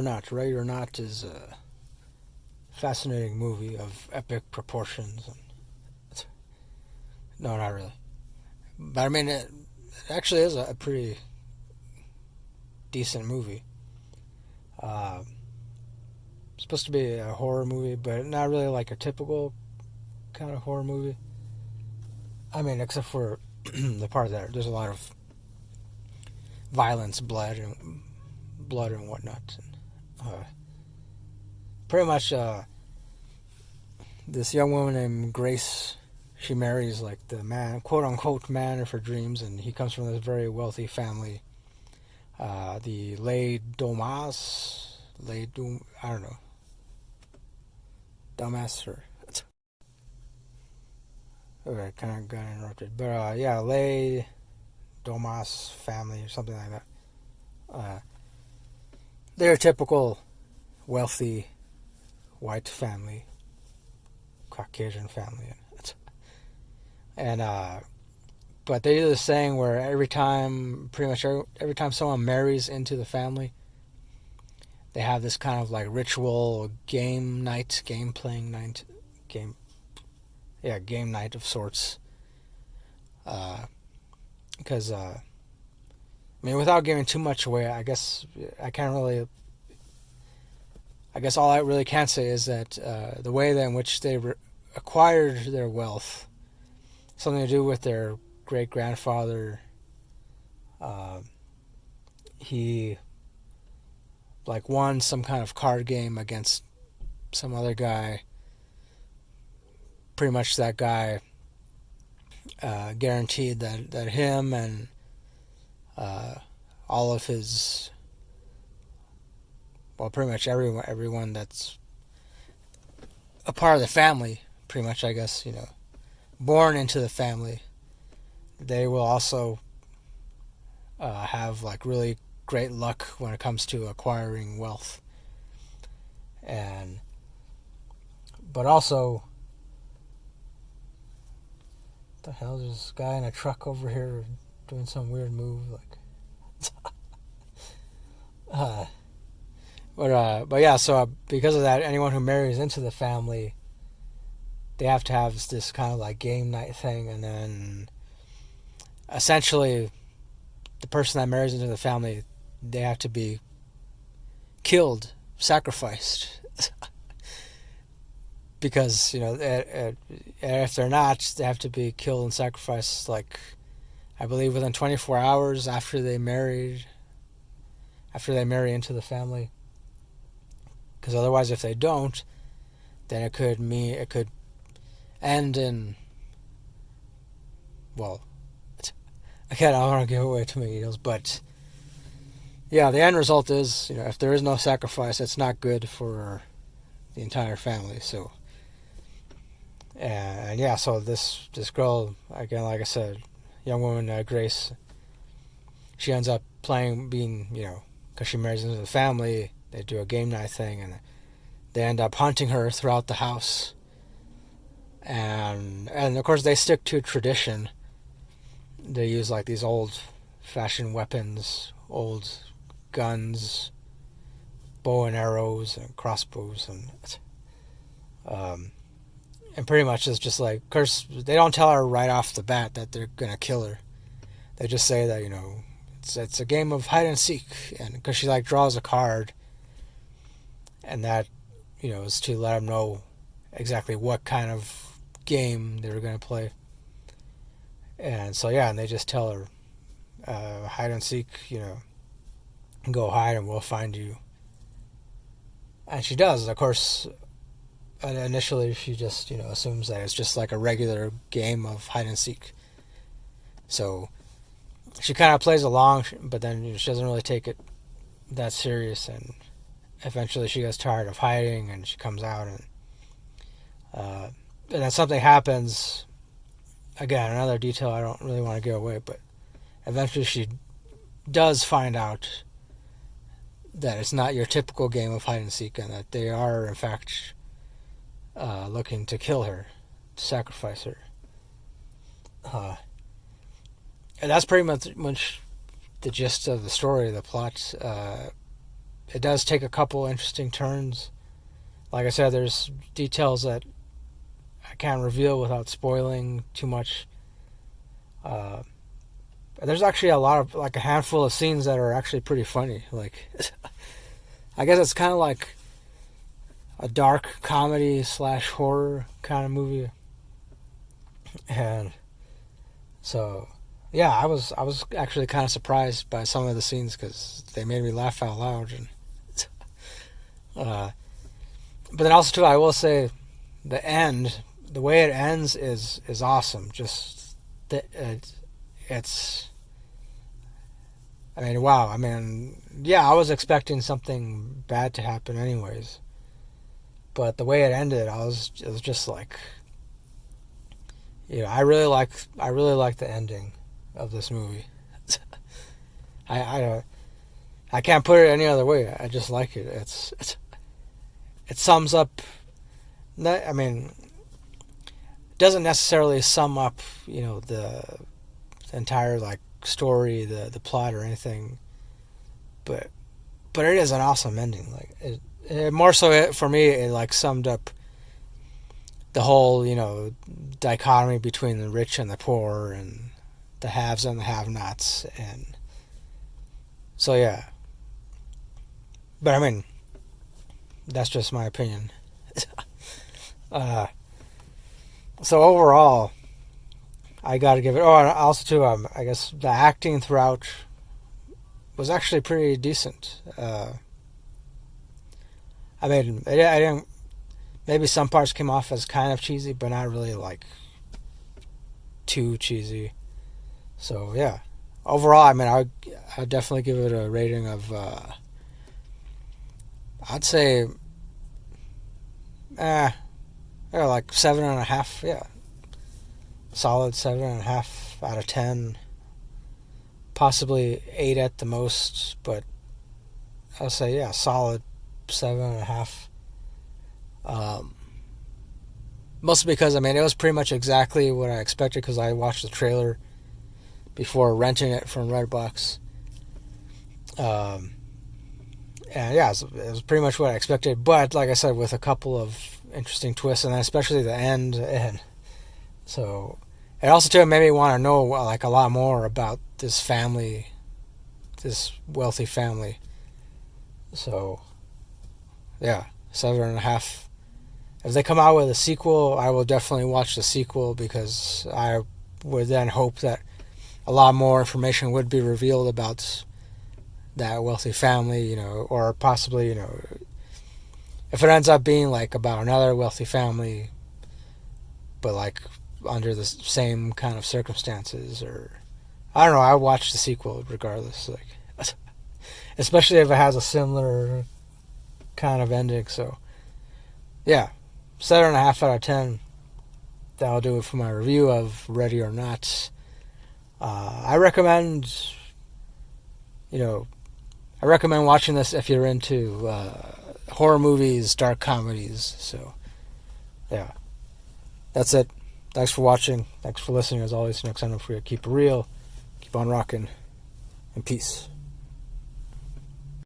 or Not. Ready or Not is a fascinating movie of epic proportions. No, not really. But I mean, it actually is a pretty decent movie. Uh, supposed to be a horror movie, but not really like a typical kind of horror movie. I mean, except for the part that there's a lot of violence, blood and whatnot. Pretty much, this young woman named Grace, she marries like the man, quote unquote, man of her dreams, and he comes from this very wealthy family. The I don't know, dumbass or okay, kind of got interrupted, but yeah, Lay Domas family or something like that. They're a typical wealthy white family, Caucasian family, and but they do this thing where pretty much every time someone marries into the family, they have this kind of like ritual game playing night, game night of sorts. Because I mean, without giving too much away, I guess I can't really. I guess all I really can say is that the way in which they acquired their wealth, something to do with their great grandfather. He like won some kind of card game against some other guy. Pretty much that guy guaranteed that him and all of his, well, pretty much everyone that's a part of the family, pretty much, I guess, born into the family, they will also have like really great luck when it comes to acquiring wealth. But also, what the hell is this guy in a truck over here doing some weird move but yeah, so because of that, anyone who marries into the family, they have to have this kind of like game night thing, and then essentially the person that marries into the family, they have to be killed, sacrificed. Because if they're not, they have to be killed and sacrificed, like I believe within 24 hours after they marry into the family. Because otherwise, if they don't, then it could end in, well, again, I don't want to give away too many details, but yeah, the end result is, if there is no sacrifice, it's not good for the entire family. So, and yeah, so this girl, again, like I said, young woman, Grace, she ends up being, because she marries into the family, they do a game night thing, and they end up hunting her throughout the house. And of course, they stick to tradition. They use like these old-fashioned weapons, old guns, bow and arrows, and crossbows, and pretty much it's just like, of course, they don't tell her right off the bat that they're gonna kill her. They just say that it's a game of hide and seek, and because she like draws a card, and that is to let them know exactly what kind of game they were gonna play. And so yeah, and they just tell her, hide and seek, go hide and we'll find you. And she does, of course. Initially, she just assumes that it's just like a regular game of hide and seek. So she kind of plays along, but then she doesn't really take it that serious. And eventually, she gets tired of hiding, and she comes out, and then something happens. Again, another detail I don't really want to give away, but eventually she does find out that it's not your typical game of hide and seek, and that they are, in fact, looking to kill her, to sacrifice her. And that's pretty much the gist of the story, the plot. it does take a couple interesting turns. Like I said, there's details that I can't reveal without spoiling too much. There's actually a handful of scenes that are actually pretty funny. Like, I guess it's kind of like a dark comedy / horror kind of movie. And so, yeah, I was actually kind of surprised by some of the scenes because they made me laugh out loud. And but then also too, I will say, the way it ends is awesome. Just it's. I mean, wow. I mean, yeah, I was expecting something bad to happen, anyways. But the way it ended, it was just like, I really like the ending of this movie. I can't put it any other way. I just like it. It sums up. I mean, it doesn't necessarily sum up, the entire story, the plot or anything, but it is an awesome ending. Like it more so for me, it summed up the whole dichotomy between the rich and the poor and the haves and the have-nots. And so yeah, but I mean, that's just my opinion. So overall, I gotta give it. Oh, and also too, I guess the acting throughout was actually pretty decent. I mean, I didn't. Maybe some parts came off as kind of cheesy, but not really too cheesy. So yeah, overall, I mean, I'd definitely give it a rating of. I'd say. 7.5. Yeah, solid 7.5 out of 10. Possibly 8 at the most, but I'll say solid 7.5. Mostly because it was pretty much exactly what I expected because I watched the trailer before renting it from Redbox. And yeah, it was pretty much what I expected, but like I said, with a couple of interesting twists, and especially the end. And so it also too made me want to know a lot more about this family, this wealthy family. So yeah, 7.5. If they come out with a sequel, I will definitely watch the sequel because I would then hope that a lot more information would be revealed about that wealthy family, or possibly, if it ends up being about another wealthy family, but under the same kind of circumstances, or I don't know. I watch the sequel regardless, especially if it has a similar kind of ending. So yeah, 7.5 out of 10. That'll do it for my review of Ready or Not. I recommend, I recommend watching this if you're into horror movies, dark comedies. So, yeah. That's it. Thanks for watching. Thanks for listening. As always, next time, don't forget to keep it real, keep on rocking, and peace.